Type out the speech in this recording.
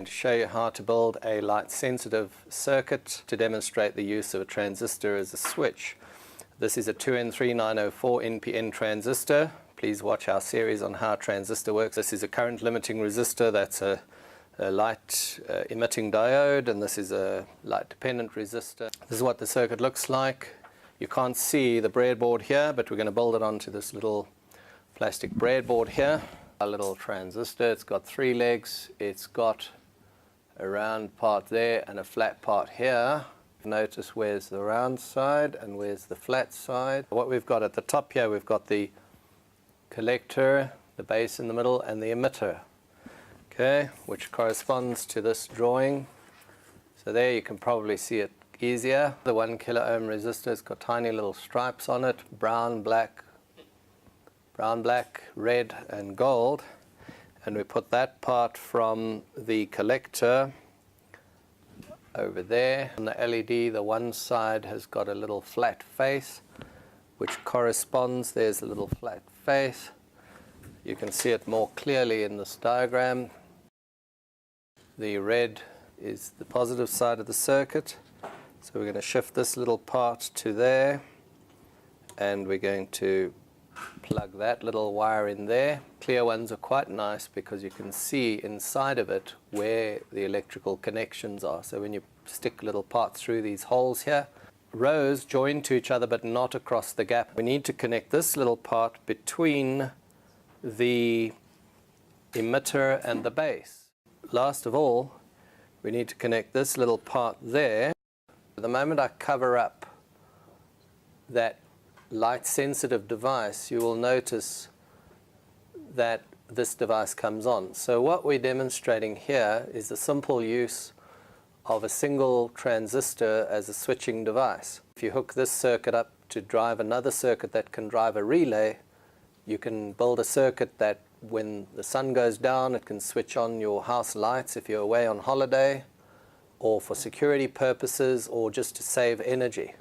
to show you how to build a light sensitive circuit to demonstrate the use of a transistor as a switch. This is a 2N3904 NPN transistor. Please watch our series on how a transistor works. This is a current limiting resistor, that's a light emitting diode, and this is a light dependent resistor. This is what the circuit looks like. You can't see the breadboard here, but we're going to build it onto this little plastic breadboard here. Our little transistor, it's got 3 legs, it's got a round part there and a flat part here. Notice where's the round side and where's the flat side. What we've got at the top here, we've got the collector, the base in the middle, and the emitter, okay, which corresponds to this drawing. So there you can probably see it easier. The 1 kilo ohm resistor has got tiny little stripes on it, brown, black, red and gold, and we put that part from the collector over there. On the LED, the one side has got a little flat face which corresponds, there's a little flat face. You can see it more clearly in this diagram. The red is the positive side of the circuit, so we're going to shift this little part to there, and we're going to plug that little wire in there. Clear ones are quite nice because you can see inside of it where the electrical connections are. So when you stick little parts through these holes here, rows join to each other but not across the gap. We need to connect this little part between the emitter and the base. Last of all, we need to connect this little part there. The moment I cover up that light sensitive device, you will notice that this device comes on. So what we're demonstrating here is the simple use of a single transistor as a switching device. If you hook this circuit up to drive another circuit that can drive a relay, you can build a circuit that when the sun goes down it can switch on your house lights if you're away on holiday, or for security purposes, or just to save energy.